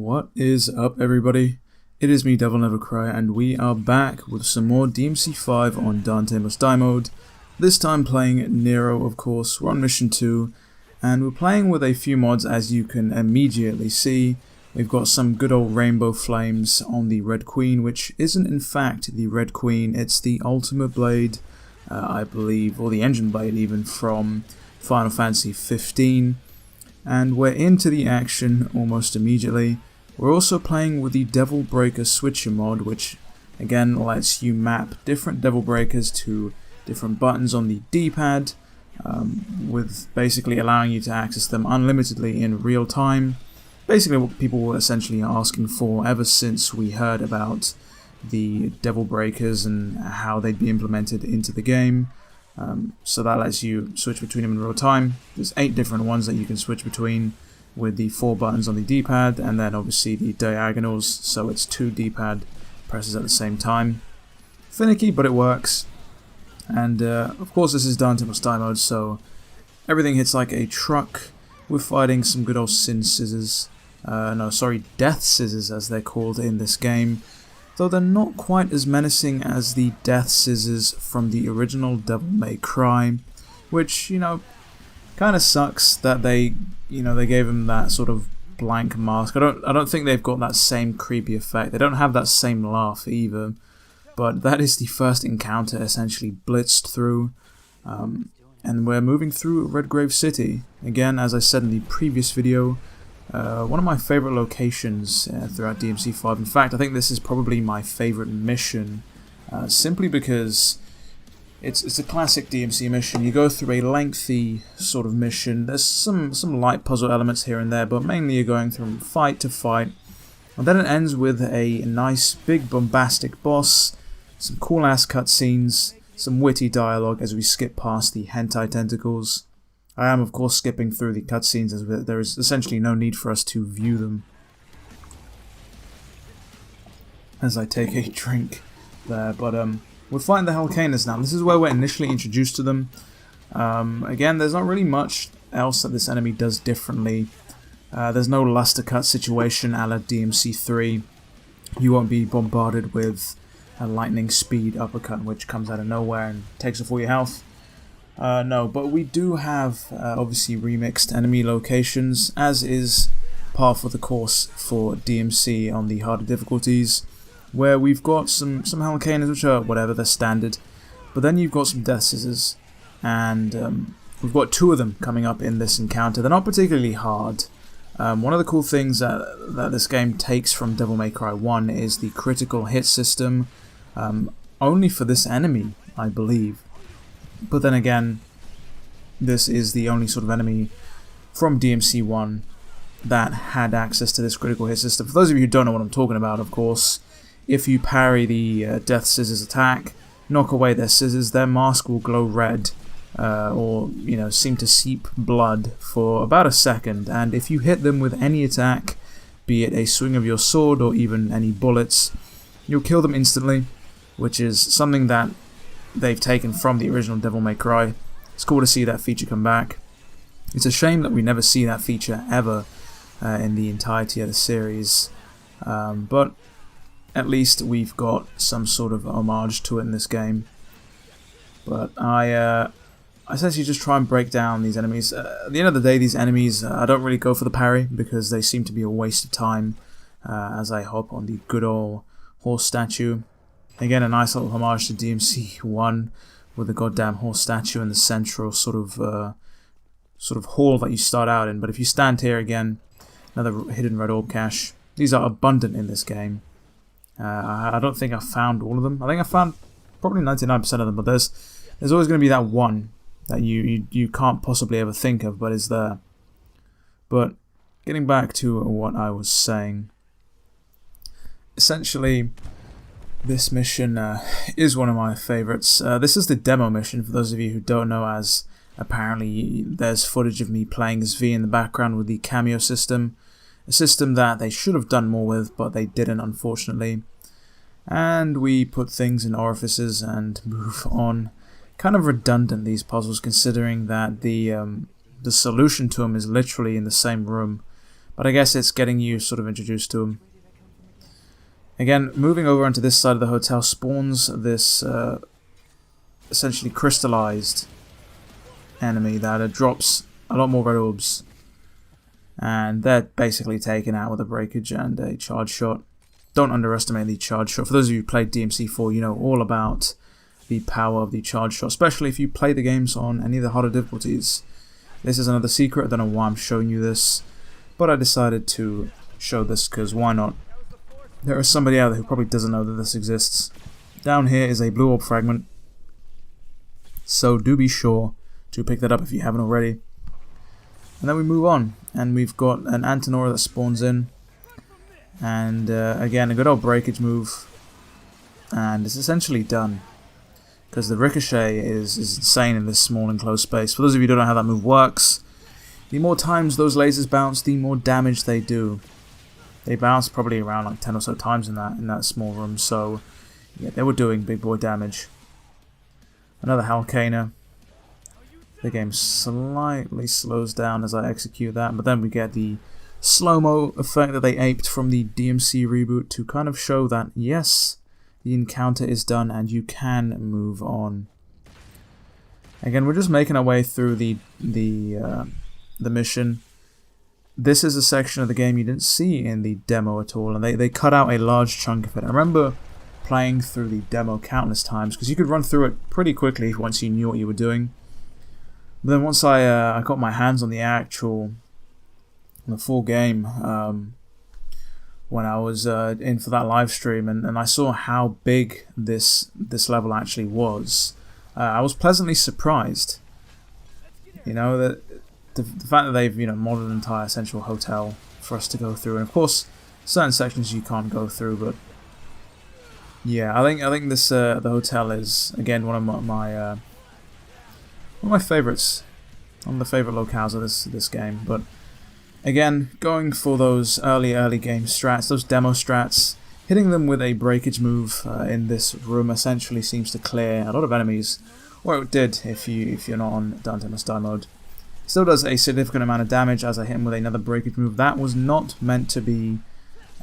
What is up, everybody? It is me, DevilNeverCry, and we are back with some more DMC5 on Dante Must Die mode. This time playing Nero, of course. We're on mission 2, and we're playing with a few mods, as you can immediately see. We've got some good old rainbow flames on the Red Queen, which isn't in fact the Red Queen, it's the Ultimate Blade, I believe, or the Engine Blade even, from Final Fantasy 15. And we're into the action almost immediately. We're also playing with the Devil Breaker Switcher mod, which again lets you map different Devil Breakers to different buttons on the D-pad, with basically allowing you to access them unlimitedly in real time. Basically what people were essentially asking for ever since we heard about the Devil Breakers and how they'd be implemented into the game. So that lets you switch between them in real time. There's 8 different ones that you can switch between with the 4 buttons on the D-pad, and then obviously the diagonals, so it's 2 D-pad presses at the same time. Finicky, but it works. And of course this is Dante Must Die mode, so everything hits like a truck. We're fighting some good old Death Scissors as they're called in this game. Though they're not quite as menacing as the Death Scissors from the original DevilNeverCry, which, you know, kind of sucks that they gave him that sort of blank mask. I don't think they've got that same creepy effect. They don't have that same laugh either. But that is the first encounter essentially blitzed through, and we're moving through Redgrave City. Again, as I said in the previous video, one of my favorite locations throughout DMC5. In fact, I think this is probably my favorite mission, simply because it's a classic DMC mission. You go through a lengthy sort of mission. There's some light puzzle elements here and there, but mainly you're going from fight to fight. And then it ends with a nice, big, bombastic boss, some cool-ass cutscenes, some witty dialogue as we skip past the hentai tentacles. I am, of course, skipping through the cutscenes as there is essentially no need for us to view them. As I take a drink there, but we're fighting the Hellcaners now. This is where we're initially introduced to them. Again, there's not really much else that this enemy does differently. There's no luster cut situation a la DMC3. You won't be bombarded with a lightning speed uppercut which comes out of nowhere and takes off all your health. No, but we do have obviously remixed enemy locations, as is par for the course for DMC on the harder difficulties, where we've got some Hellcaners, which are whatever, they're standard, but then you've got some Death Scissors, and we've got 2 of them coming up in this encounter. They're not particularly hard. One of the cool things that this game takes from DevilNeverCry 1 is the critical hit system, only for this enemy, I believe. But then again, this is the only sort of enemy from DMC1 that had access to this critical hit system. For those of you who don't know what I'm talking about, of course, if you parry the Death Scissors attack, knock away their scissors, their mask will glow red, or seem to seep blood for about a second. And if you hit them with any attack, be it a swing of your sword or even any bullets, you'll kill them instantly, which is something that they've taken from the original DevilNeverCry. It's cool to see that feature come back. It's a shame that we never see that feature ever in the entirety of the series, but at least we've got some sort of homage to it in this game. But I essentially just try and break down these enemies. At the end of the day, these enemies, I don't really go for the parry because they seem to be a waste of time as I hop on the good old horse statue. Again, a nice little homage to DMC1 with the goddamn horse statue in the central sort of hall that you start out in. But if you stand here again, another hidden red orb cache. These are abundant in this game. I don't think I found all of them. I think I found probably 99% of them, but there's always going to be that one that you can't possibly ever think of, but is there. But getting back to what I was saying, essentially, this mission is one of my favorites. This is the demo mission, for those of you who don't know, as apparently there's footage of me playing as V in the background with the cameo system. A system that they should have done more with, but they didn't, unfortunately. And we put things in orifices and move on. Kind of redundant, these puzzles, considering that the solution to them is literally in the same room. But I guess it's getting you sort of introduced to them. Again, moving over onto this side of the hotel spawns this essentially crystallized enemy that drops a lot more red orbs. And they're basically taken out with a breakage and a charge shot. Don't underestimate the charge shot. For those of you who played DMC4, you know all about the power of the charge shot, especially if you play the games on any of the harder difficulties. This is another secret. I don't know why I'm showing you this, but I decided to show this because why not? There is somebody out there who probably doesn't know that this exists. Down here is a blue orb fragment, so do be sure to pick that up if you haven't already. And then we move on, and we've got an Antinora that spawns in, and again a good old breakage move, and it's essentially done. Because the ricochet is insane in this small enclosed space. For those of you who don't know how that move works, the more times those lasers bounce, the more damage they do. They bounce probably around like 10 or so times in that small room, so yeah, they were doing big boy damage. Another Halcana. The game slightly slows down as I execute that, but then we get the slow-mo effect that they aped from the DMC reboot to kind of show that, yes, the encounter is done and you can move on. Again, we're just making our way through the mission. This is a section of the game you didn't see in the demo at all, and they cut out a large chunk of it. I remember playing through the demo countless times because you could run through it pretty quickly once you knew what you were doing. But then once I got my hands on the full game, when I was in for that live stream, and I saw how big this level actually was, I was pleasantly surprised. You know, that the fact that they've modeled an entire central hotel for us to go through, and of course certain sections you can't go through, but yeah, I think this the hotel is again one of my favorites, one of the favorite locales of this game. But again, going for those early game strats, those demo strats, hitting them with a breakage move in this room essentially seems to clear a lot of enemies, or it did if you're not on Dante Must Die mode. Still does a significant amount of damage as I hit him with another breakage move. That was not meant to be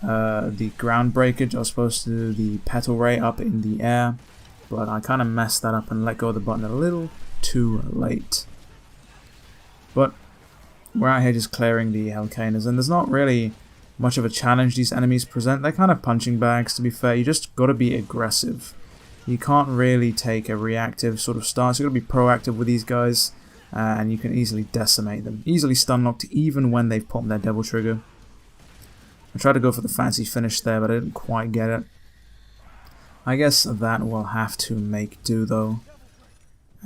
the ground breakage. I was supposed to do the petal ray up in the air, but I kind of messed that up and let go of the button a little too late. But we're out here just clearing the Halcanas, and there's not really much of a challenge these enemies present. They're kind of punching bags, to be fair. You just got to be aggressive. You can't really take a reactive sort of stance. You've got to be proactive with these guys, and you can easily decimate them. Easily stun locked even when they've popped their devil trigger. I tried to go for the fancy finish there, but I didn't quite get it. I guess that will have to make do though,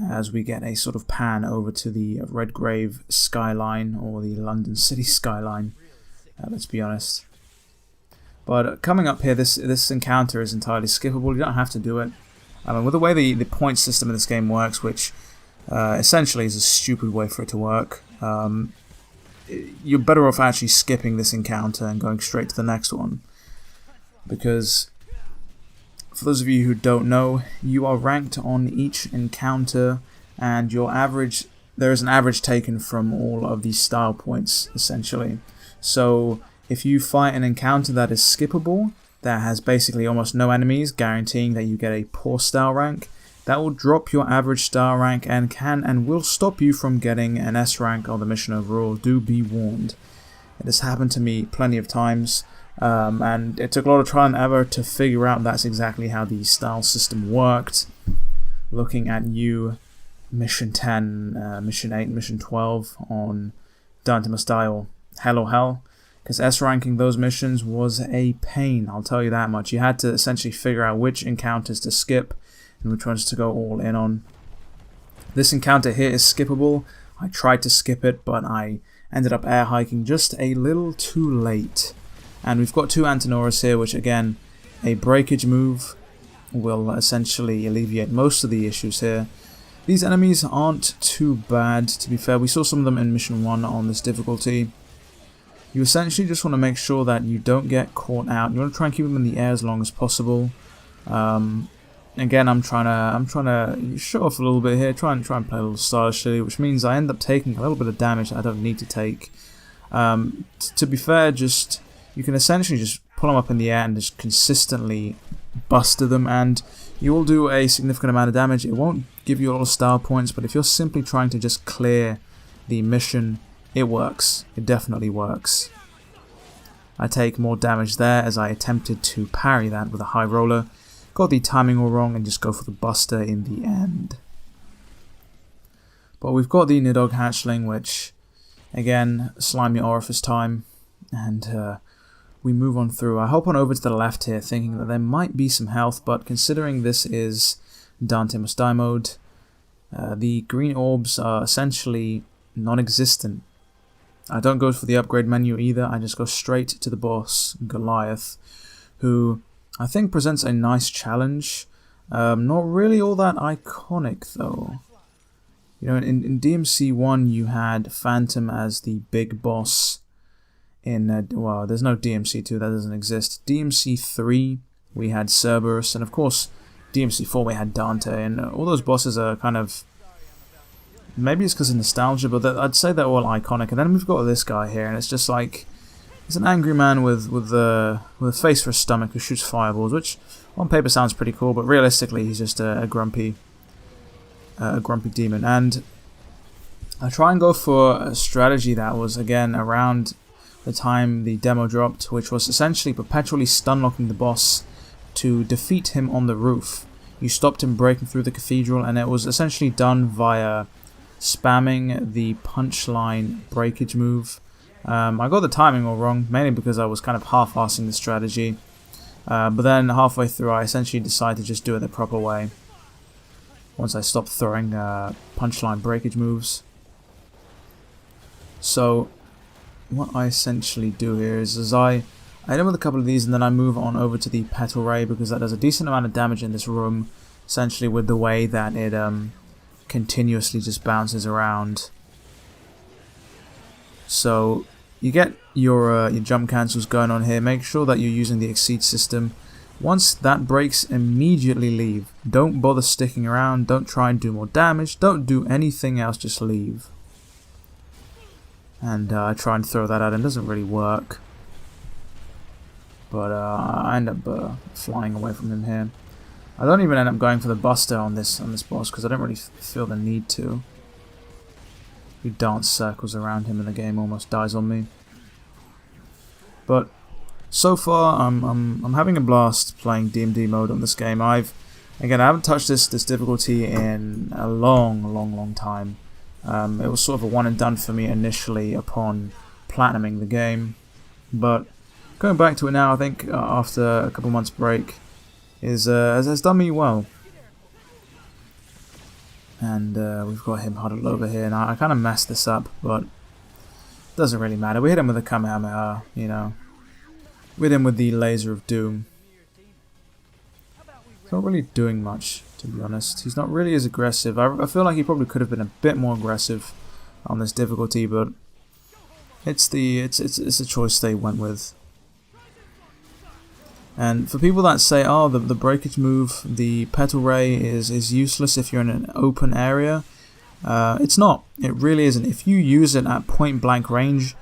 as we get a sort of pan over to the Redgrave skyline, or the London City skyline, let's be honest. But coming up here, this encounter is entirely skippable. You don't have to do it. I mean, with the way the point system in this game works, which essentially is a stupid way for it to work, you're better off actually skipping this encounter and going straight to the next one. Because for those of you who don't know, you are ranked on each encounter, and there is an average taken from all of these style points, essentially. So if you fight an encounter that is skippable, that has basically almost no enemies, guaranteeing that you get a poor style rank, that will drop your average style rank and can and will stop you from getting an S rank on the mission overall. Do be warned. It has happened to me plenty of times. And it took a lot of trial and error to figure out that's exactly how the style system worked. Looking at Mission 10, Mission 8, Mission 12 on Dante Must Die or Hell or Hell, because S ranking those missions was a pain, I'll tell you that much. You had to essentially figure out which encounters to skip and which ones to go all in on. This encounter here is skippable. I tried to skip it, but I ended up air hiking just a little too late. And we've got two Antinoras here, which again, a breakage move will essentially alleviate most of the issues here. These enemies aren't too bad, to be fair. We saw some of them in Mission 1 on this difficulty. You essentially just want to make sure that you don't get caught out. You want to try and keep them in the air as long as possible. Again, I'm trying to show off a little bit here, try and play a little stylishly, which means I end up taking a little bit of damage that I don't need to take. To be fair, you can essentially just pull them up in the air and just consistently buster them, and you will do a significant amount of damage. It won't give you a lot of style points, but if you're simply trying to just clear the mission, it works. It definitely works. I take more damage there as I attempted to parry that with a high roller. Got the timing all wrong and just go for the buster in the end. But we've got the Nidhogg hatchling, which, again, slimy orifice time, and we move on through. I hop on over to the left here, thinking that there might be some health, but considering this is Dante Must Die mode, the green orbs are essentially non-existent. I don't go for the upgrade menu either, I just go straight to the boss, Goliath, who I think presents a nice challenge. Not really all that iconic though. You know, in DMC1 you had Phantom as the big boss. Well, there's no DMC2, that doesn't exist. DMC3 we had Cerberus, and of course DMC4 we had Dante, and all those bosses are kind of, maybe it's because of nostalgia, but I'd say they're all iconic. And then we've got this guy here, and it's just like, he's an angry man with a face for a stomach who shoots fireballs, which on paper sounds pretty cool, but realistically he's just a grumpy demon. And I try and go for a strategy that was, again, around the time the demo dropped, which was essentially perpetually stun-locking the boss to defeat him on the roof. You stopped him breaking through the cathedral, and it was essentially done via spamming the punchline breakage move. I got the timing all wrong, mainly because I was kind of half-assing the strategy. But then halfway through I essentially decided to just do it the proper way, once I stopped throwing punchline breakage moves. So what I essentially do here is I hit him with a couple of these, and then I move on over to the Petal Ray, because that does a decent amount of damage in this room, essentially with the way that it continuously just bounces around. So you get your jump cancels going on here. Make sure that you're using the exceed system. Once that breaks, immediately leave. Don't bother sticking around. Don't try and do more damage. Don't do anything else. Just leave. And I try and throw that out, and it doesn't really work. But I end up flying away from him here. I don't even end up going for the buster on this boss, because I don't really feel the need to. He dance circles around him, and the game almost dies on me. But so far, I'm having a blast playing DMD mode on this game. I haven't touched this difficulty in a long time. It was sort of a one and done for me initially upon platinuming the game, but going back to it now, I think after a couple months break, has done me well. And we've got him huddled over here. Now I kind of messed this up, but it doesn't really matter. We hit him with a Kamehameha, you know. We hit him with the Laser of Doom. He's not really doing much, to be honest. He's not really as aggressive. I feel like he probably could have been a bit more aggressive on this difficulty, but it's a choice they went with. And for people that say, oh, the breakage move, the Petal Ray is useless if you're in an open area, it's not. It really isn't. If you use it at point blank range,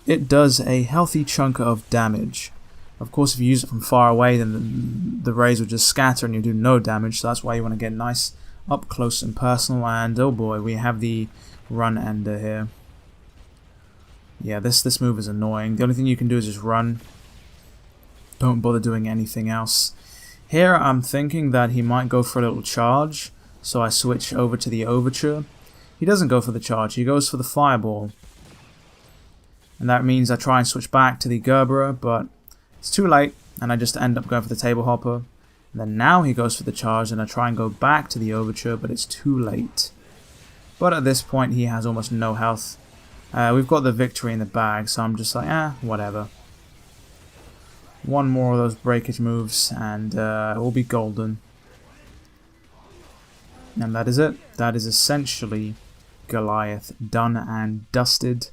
it does a healthy chunk of damage. Of course, if you use it from far away, then the rays will just scatter and you do no damage, so that's why you want to get nice up close and personal. And oh boy, we have the run ender here. Yeah, this move is annoying. The only thing you can do is just run. Don't bother doing anything else. Here I'm thinking that he might go for a little charge, so I switch over to the Overture. He doesn't go for the charge, he goes for the Fireball. And that means I try and switch back to the Gerbera, but it's too late, and I just end up going for the Table Hopper. And then now he goes for the charge, and I try and go back to the Overture, but it's too late. But at this point he has almost no health. We've got the victory in the bag, so I'm just like, whatever. One more of those breakage moves and it will be golden. And that is it. That is essentially Goliath done and dusted.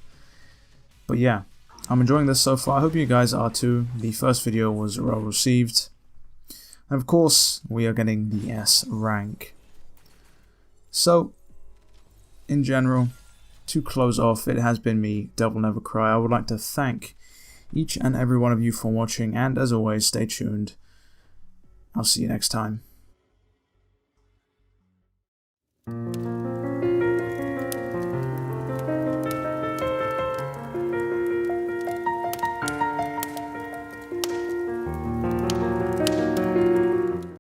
But yeah, I'm enjoying this so far. I hope you guys are too. The first video was well received. And of course, we are getting the S rank. So, in general, to close off, it has been me, DevilNeverCry. I would like to thank each and every one of you for watching, and as always, stay tuned. I'll see you next time.